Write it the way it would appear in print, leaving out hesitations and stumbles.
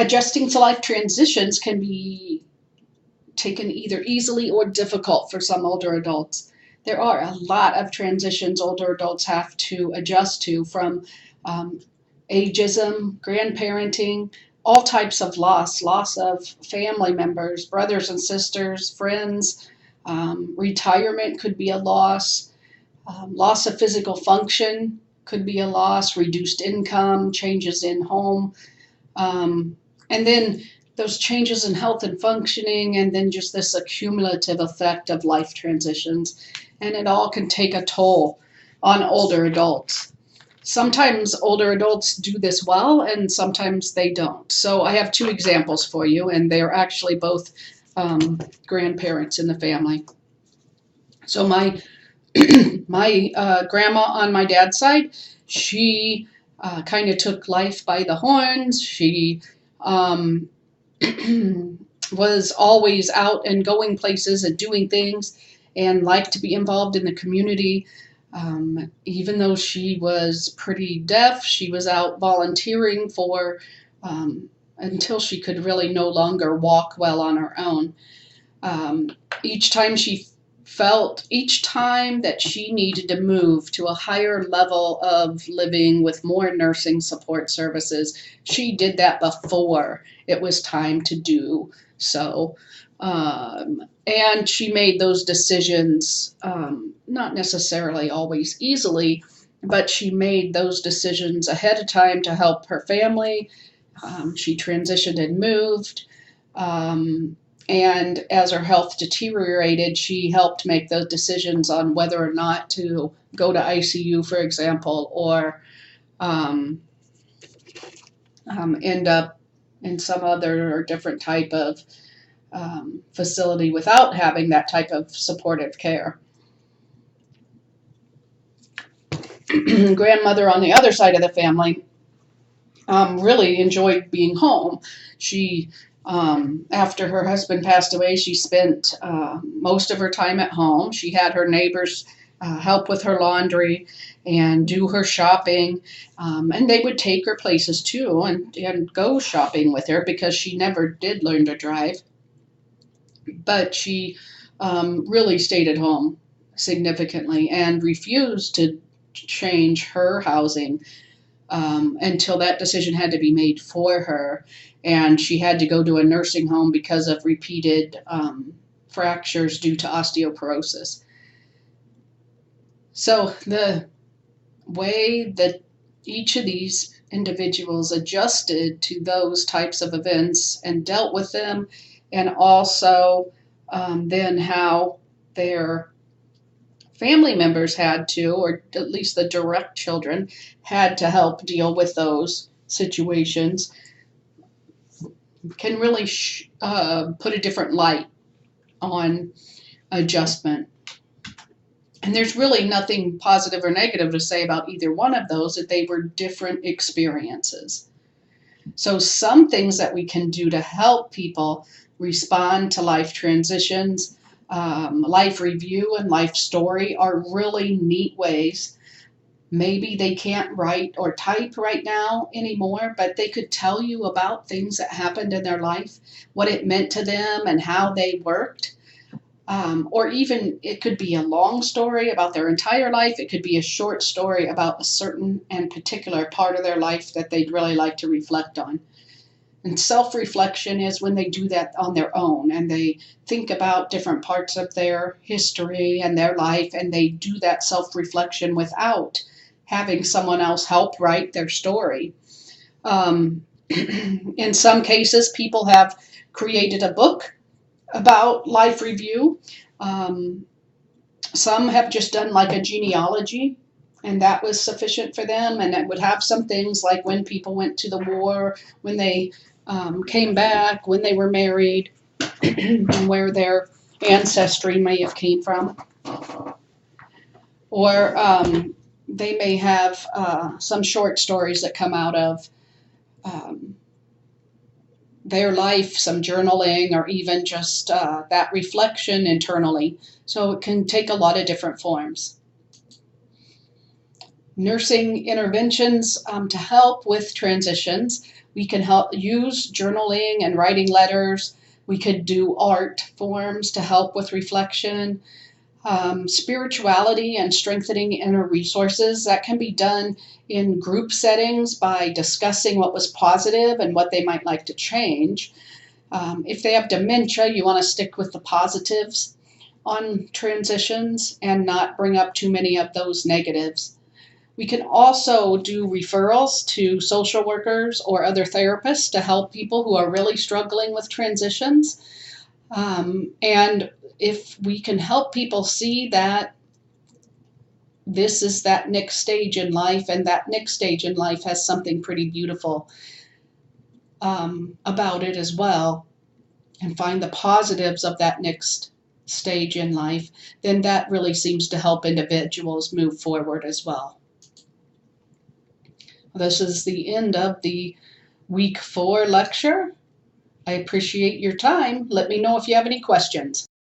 Adjusting to life transitions can be taken either easily or difficult for some older adults. There are a lot of transitions older adults have to adjust to, from um, ageism, grandparenting, all types of loss of family members, brothers and sisters, friends. Retirement could be a loss. Loss of physical function could be a loss, reduced income, changes in home. And then those changes in health and functioning, and then just this accumulative effect of life transitions. And it all can take a toll on older adults. Sometimes older adults do this well, and sometimes they don't. So I have two examples for you, and they're actually both grandparents in the family. So my grandma on my dad's side, she kind of took life by the horns. She um, was always out and going places and doing things and liked to be involved in the community. Even though she was pretty deaf, she was out volunteering for until she could really no longer walk well on her own. Um, each time that she needed to move to a higher level of living with more nursing support services, she did that before it was time to do so. And she made those decisions, not necessarily always easily, but she made those decisions ahead of time to help her family. She transitioned and moved. And as her health deteriorated, she helped make those decisions on whether or not to go to ICU, for example, or end up in some other or different type of facility without having that type of supportive care. Grandmother on the other side of the family really enjoyed being home. She after her husband passed away, she spent most of her time at home. She had her neighbors help with her laundry and do her shopping, and they would take her places too and go shopping with her because she never did learn to drive. But she really stayed at home significantly and refused to change her housing until that decision had to be made for her, and she had to go to a nursing home because of repeated fractures due to osteoporosis. So the way that each of these individuals adjusted to those types of events and dealt with them, and also then how their family members had to, or at least the direct children, had to help deal with those situations, can really put a different light on adjustment. And there's really nothing positive or negative to say about either one of those, that they were different experiences. So some things that we can do to help people respond to life transitions, life review and life story, are really neat ways. Maybe they can't write or type right now anymore, but they could tell you about things that happened in their life, what it meant to them and how they worked. Or even it could be a long story about their entire life. It could be a short story about a certain and particular part of their life that they'd really like to reflect on. And self-reflection is when they do that on their own and they think about different parts of their history and their life, and they do that self-reflection without having someone else help write their story. In some cases, people have created a book about life review. Some have just done like a genealogy, and that was sufficient for them, and it would have some things like when people went to the war, when they came back, when they were married, and where their ancestry may have came from. Or they may have some short stories that come out of their life, some journaling, or even just that reflection internally. So it can take a lot of different forms. nursing interventions to help with transitions. We can help use journaling and writing letters. We could do art forms to help with reflection. Spirituality and strengthening inner resources that can be done in group settings by discussing what was positive and what they might like to change. If they have dementia, you want to stick with the positives on transitions and not bring up too many of those negatives. We can also do referrals to social workers or other therapists to help people who are really struggling with transitions. And if we can help people see that this is that next stage in life, and that next stage in life has something pretty beautiful about it as well, and find the positives of that next stage in life, then that really seems to help individuals move forward as well. This is the end of the week 4 lecture. I appreciate your time. Let me know if you have any questions.